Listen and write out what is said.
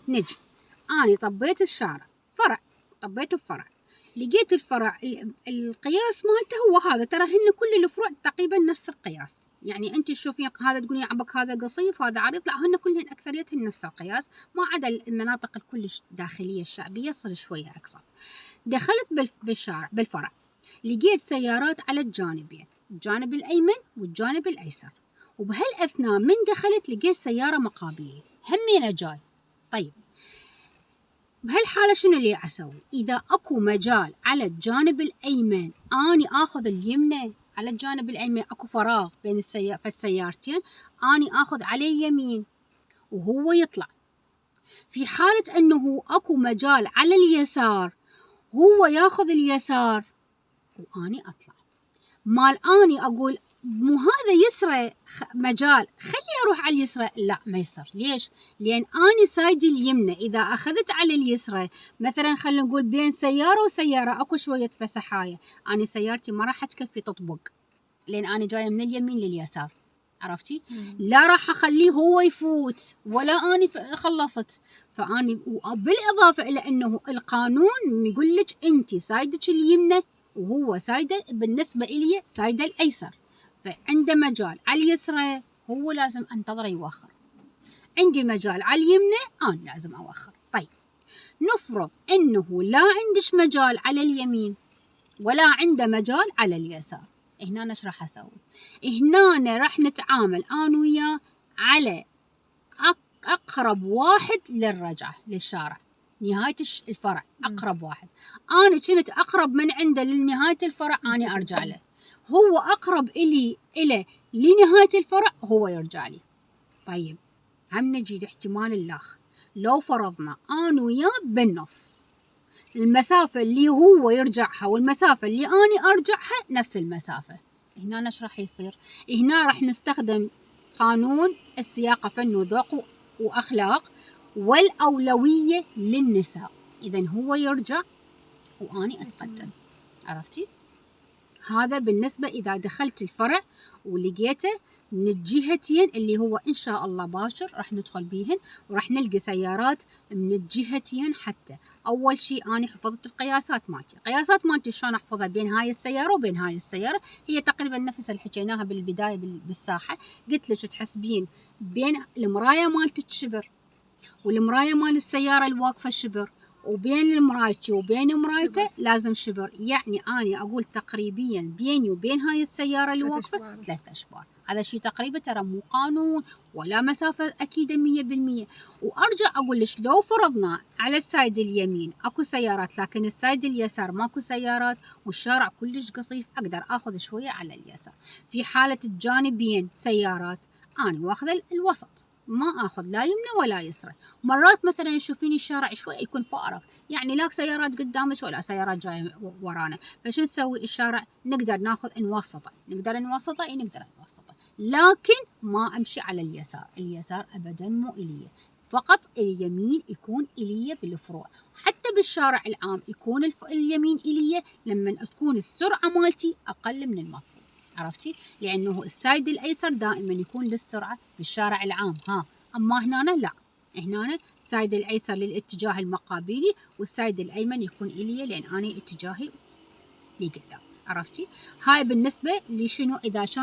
نجي أنا طبيت الشارع فرع، طبيته بفرع، لقيت الفرع القياس مالته هو هذا، ترى هن كل الفروع تقريبا نفس القياس، يعني انت تشوفين هذا تقولين عبك هذا قصيف هذا عريض، لا هن كلهن اكثريتهن نفس القياس، ما عدا المناطق الكلش داخليه الشعبيه صار شويه اقصف. دخلت بالفرع لقيت سيارات على الجانبين، الجانب الايمن والجانب الايسر، وبهالاثناء من دخلت لقيت سياره مقابلي همينه جاي. طيب بهالحالة شنو اللي أسوي؟ إذا أكو مجال على الجانب الأيمن أني آخذ اليمنى، على الجانب الأيمن أكو فراغ بين السيارتين، أني آخذ عليه اليمين وهو يطلع. في حالة أنه أكو مجال على اليسار هو ياخذ اليسار وأني أطلع. مال أني أقول مو هذا يسرى مجال خلي أروح على اليسرى، لا ما يصير. ليش؟ لأن أنا سايدي اليمنى إذا أخذت على اليسرى، مثلا خلينا نقول بين سيارة وسيارة أكو شوية فسحاية، أنا سيارتي ما راح تكفي تطبق لأن أنا جاية من اليمين لليسار، عرفتي؟ لا راح أخليه هو يفوت ولا أنا خلصت. فأني بالإضافة إلى أنه القانون يقول لك أنت سايدك اليمنى وهو سايده بالنسبة إلي سايده الأيسر، فعنده مجال على اليسرى هو لازم أنتظره يوخر، عندي مجال على اليمنى أنا لازم أوخر. طيب نفرض أنه لا عندش مجال على اليمين ولا عنده مجال على اليسار، هنا ايش راح اسوي؟ هنا راح نتعامل انا وياه على اقرب واحد للرجعه للشارع، نهايه الفرع اقرب واحد. انا كنت اقرب من عنده لنهايه الفرع انا ارجع له، هو اقرب الى لنهايه الفرع هو يرجع لي. طيب هم نجي احتمال الاخر، لو فرضنا انا وياه بالنص، المسافة اللي هو يرجعها والمسافة اللي أنا أرجعها نفس المسافة، هنا ايش راح يصير؟ هنا راح نستخدم قانون السياقة فن وذوق وأخلاق والأولوية للنساء، إذن هو يرجع وأني أتقدم، عرفتي؟ هذا بالنسبة إذا دخلت الفرع ولقيته من الجهتين اللي هو إن شاء الله باشر راح ندخل بيهن وراح نلقي سيارات من الجهتين. حتى أول شيء أنا حفظت القياسات مالتي شلون أحفظها بين هاي السيارة وبين هاي السيارة، هي تقريبا نفس اللي حكيناها بالبداية بالساحة. قلت لك تحسبين بين المراية مالتك شبر والمراية مال السيارة الواقفة شبر، وبين المرايتي وبين مرايته لازم شبر، يعني أنا أقول تقريبيا بيني وبين هاي السيارة اللي واقفة 3 أشبار. هذا شيء تقريبا ترى مو قانون ولا مسافة أكيدة 100%. وأرجع أقول لك لو فرضنا على السايد اليمين أكو سيارات لكن السايد اليسار ماكو سيارات والشارع كلش قصيف، أقدر أخذ شوية على اليسار. في حالة الجانبين سيارات أنا واخذ الوسط، ما اخذ لا يمنى ولا يسرى. مرات مثلا تشوفين الشارع شوي يكون فارغ، يعني لا سيارات قدامك ولا سيارات جايه ورانا، فشو نسوي؟ الشارع نقدر ناخذ نوسطه، نقدر نوسطه، لكن ما امشي على اليسار، اليسار ابدا مو الي، فقط اليمين يكون الي بالفروع. حتى بالشارع العام يكون اليمين الي لما تكون السرعه مالتي اقل من المطلوب، عرفتي؟ لأنه السايد الأيسر دائما يكون للسرعة في الشارع العام، أما هنا لا، هنا السايد الأيسر للاتجاه المقابلي والسايد الأيمن يكون إلي لأن أنا اتجاهي لقدام، عرفتي؟ هاي بالنسبة لشنو إذا شلون